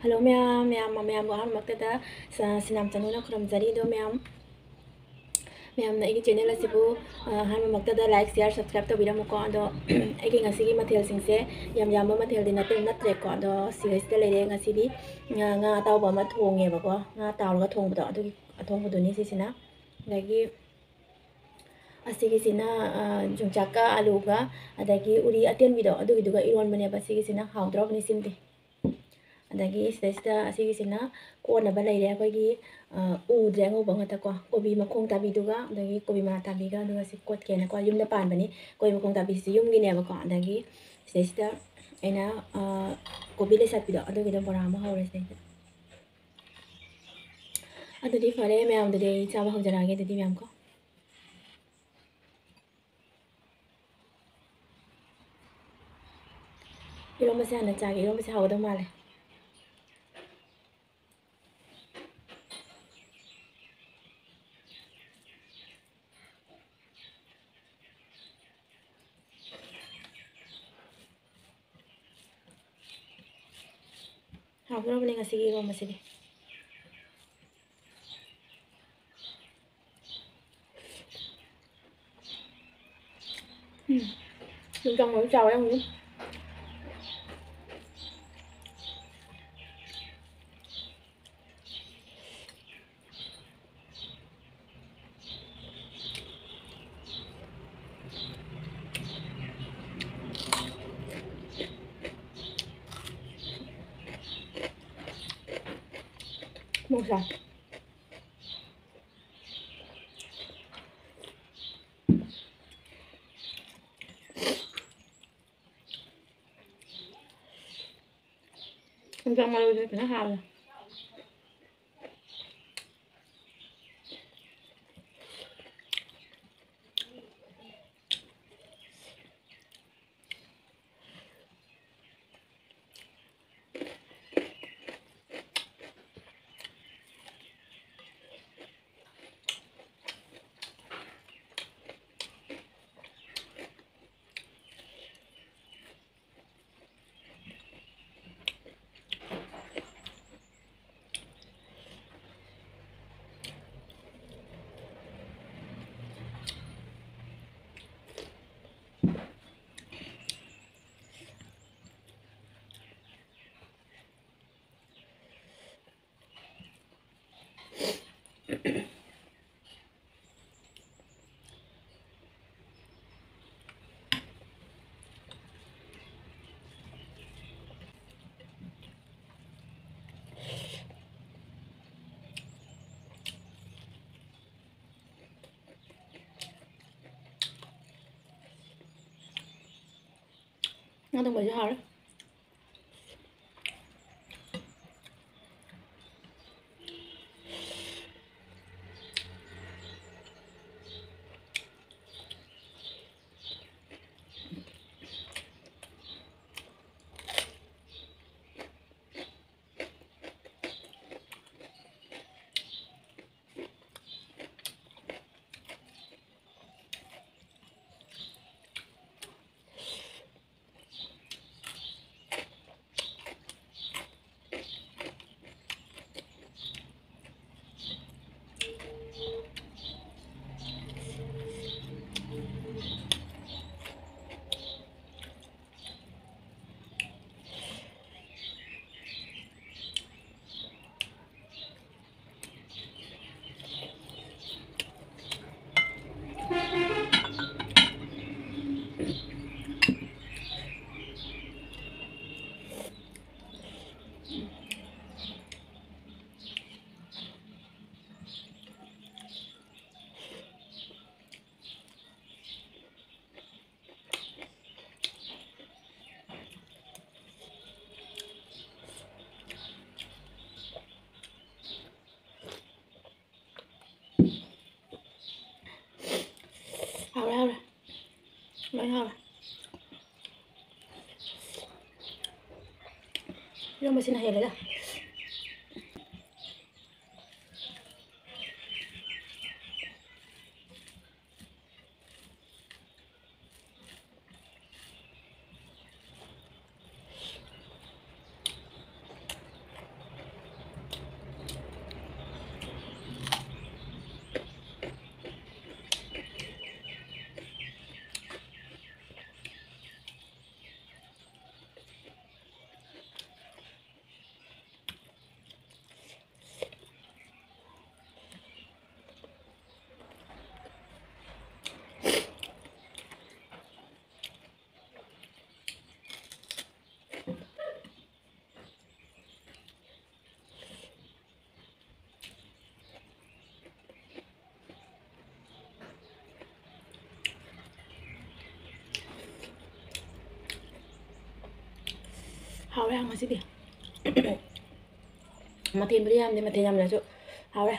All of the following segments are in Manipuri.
Hello ma'am, ma'am có hàng magtada sa sinamtano na kuramjari do ma'am. Ma'am na igi channel asibu han magtada like share subscribe to biram ko ado igi ngasigi mathel singse yam mathel din natin natre ko ado sigaiste lere ngasidi nga taw ba ma thonge ba ko nga taw ga thong ba ado thong bu ni sisina lagi asigi sina jungchaka alu ga adagi uri aten bido adu iduga iron bane ba sigi sina hawdrop ni simdi adagi sida asigisina ꯀꯣꯠꯅꯕ ꯂꯩꯔꯦ ꯑꯩꯈꯣꯏꯒꯤ ꯎꯗ꯭ꯔꯦ ꯑꯉꯧꯕ ꯉꯥꯛꯇ ꯀꯣ ꯀꯣꯕꯤ ꯃꯈꯣꯡ ꯇꯥꯕꯤꯗꯨꯒ ꯑꯗꯒꯤ ꯀꯣꯕꯤ ꯃꯅꯥ ꯇꯥꯕꯤꯒ ꯑꯗꯨꯒ ꯁꯤ ꯀꯣꯠꯀꯦꯅꯀꯣ ꯌꯨꯝꯗ ꯄꯥꯟꯕꯅꯤ ꯀꯣꯕꯤ ꯃꯈꯣꯡ ꯇꯥꯕꯤꯁꯤ ꯌꯨꯝꯒꯤꯅꯦꯕꯀꯣ ꯑꯗꯒꯤ ꯁꯤꯗꯩꯁꯤꯗ ꯑꯩꯅ ꯀꯣꯕꯤ ꯂꯩꯁꯥꯠꯄꯤꯗꯣ ꯑꯗꯨꯒꯤꯗꯣ ꯕꯣꯔꯥ ꯑꯃ ꯍꯧꯔꯦ ꯁꯤꯗꯩꯗ ꯑꯗꯨꯗꯤ ꯐꯔꯦ ꯃꯌꯥꯝꯗꯨꯗꯤ ꯑꯩ ꯆꯥꯕ ꯍꯧꯖꯔꯛꯑꯒꯦ ꯑꯗꯨꯗꯤ ꯃꯌꯥꯝ ꯀꯣ ꯏꯔꯣꯝꯕꯁꯦ ꯍꯥꯟꯅ ꯆꯥꯒꯦ ꯏꯔꯣꯝꯕꯁꯦ ꯍꯥꯎꯒꯗꯧ ꯃꯥꯜꯂꯦ ꯍꯥꯎꯗꯧꯔꯕꯅꯦ ꯉꯁꯤꯒꯤ ꯏꯔꯣꯝꯕꯁꯤꯗꯤ ꯌꯣꯡꯆꯥꯛ ꯃꯔꯨ ꯆꯥꯎ ꯌꯥꯝꯅꯤ ꯃꯣꯁꯥ yongchak maruꯁꯦ ꯐꯖꯅ ꯍꯥꯎꯋꯦ nó đồng với hào đấy hào đấy mấy hào này 이런 거 지나 해야 되나? ꯍꯥꯎꯔꯦ ꯉꯁꯤꯗꯤ ꯃꯊꯦꯜꯕꯨꯗꯤ ꯌꯥꯝꯗꯦ ꯃꯊꯦꯜ ꯌꯥꯝꯅꯁꯨ ꯍꯥꯎꯔꯦ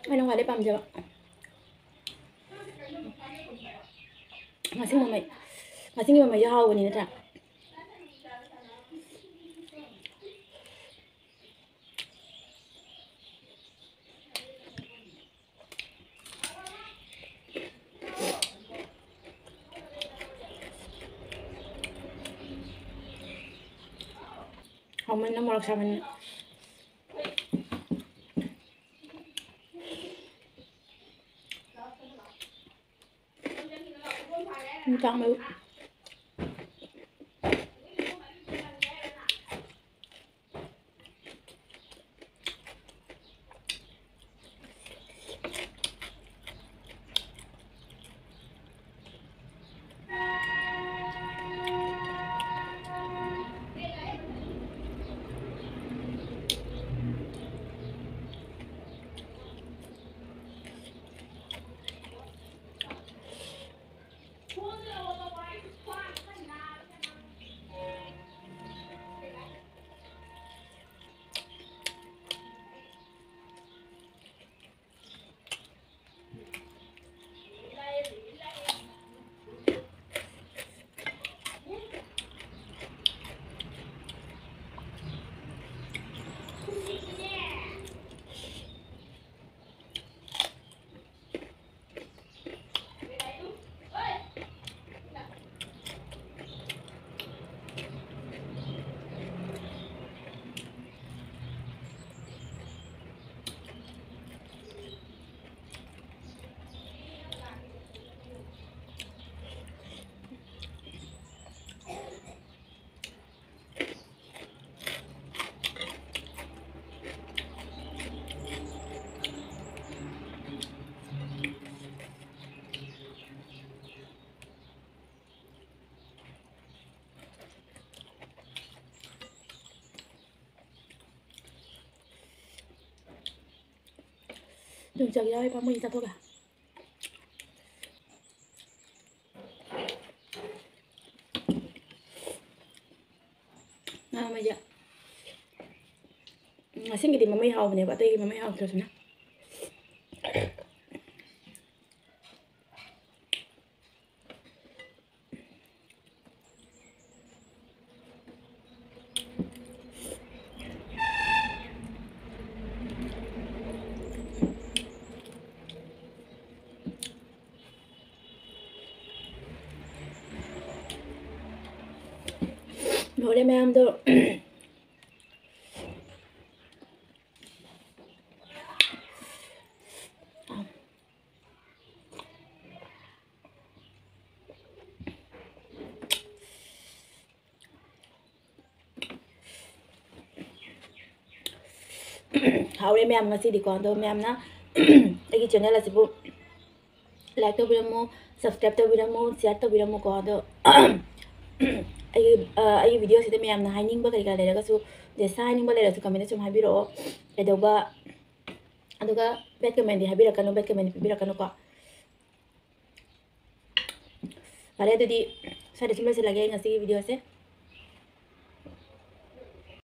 ꯑꯩꯅ ꯈ꯭ꯋꯥꯏꯗꯩ ꯄꯥꯝꯖꯕ ꯉꯥꯁꯤꯡ ꯃꯃꯩ ꯉꯥꯁꯤꯡꯒꯤ ꯃꯃꯩꯁꯦ ꯍꯥꯎꯕꯅꯤ ꯅꯠꯇ꯭ꯔꯥ ꯍꯥꯎꯃꯟꯅ ꯃꯣꯔꯣꯛ ꯁꯥꯃꯟꯅ ꯆꯥꯛ ꯃꯔꯨ ꯌꯣꯡꯆꯥꯛ ꯌꯥꯎꯋꯦ ꯄꯥꯝꯃꯨꯏ ꯆꯥꯊꯣꯛꯑꯒ ꯉꯥ ꯃꯃꯩꯁꯦ ꯉꯥꯁꯤꯡꯒꯤꯗꯤ ꯃꯃꯩ ꯍꯥꯎꯕꯅꯦꯕ ꯑꯇꯩꯒꯤ ꯃꯃꯩ ꯍꯥꯎꯇ꯭ꯔꯁꯨꯅ ꯂꯣꯏꯔꯦ ꯃꯌꯥꯝꯗꯣ ꯍꯥꯎꯔꯦ ꯃꯌꯥꯝ ꯉꯁꯤꯗꯤꯀꯣ ꯑꯗꯣ ꯃꯌꯥꯝꯅ ꯑꯩꯒꯤ ꯆꯦꯅꯦꯜ ꯑꯁꯤꯕꯨ ꯂꯥꯏꯛ ꯇꯧꯕꯤꯔꯝꯃꯨ ꯁꯕꯁꯀ꯭ꯔꯥꯏꯕ ꯇꯧꯕꯤꯔꯝꯃꯨ ꯁꯤꯌꯔ ꯇꯧꯕꯤꯔꯝꯃꯨꯀꯣ ꯑꯗꯣ ꯑꯩꯒꯤ ꯚꯤꯗꯤꯑꯣꯁꯤꯗ ꯃꯌꯥꯝꯅ ꯍꯥꯏꯅꯤꯡꯕ ꯀꯩꯀꯥ ꯂꯩꯔꯒꯁꯨ ꯗꯦꯁꯥ ꯍꯥꯏꯅꯤꯡꯕ ꯂꯩꯔꯁꯨ ꯀꯃꯦꯟꯇ ꯁꯨꯝ ꯍꯥꯏꯕꯤꯔꯛꯑꯣ ꯀꯩꯗꯧꯕ ꯑꯗꯨꯒ ꯕꯦꯠ ꯀꯃꯦꯟꯗꯤ ꯍꯥꯏꯕꯤꯔꯛꯀꯅꯨ ꯕꯦꯠ ꯀꯃꯦꯟꯗꯤ ꯄꯤꯕꯤꯔꯛꯀꯅꯨꯀꯣ ꯐꯔꯦ ꯑꯗꯨꯗꯤ ꯁ꯭ꯋꯥꯏꯗ ꯁꯨꯝ ꯂꯣꯏꯁꯤꯜꯂꯒꯦ ꯉꯁꯤꯒꯤ ꯚꯤꯗꯤꯑꯣꯁꯦ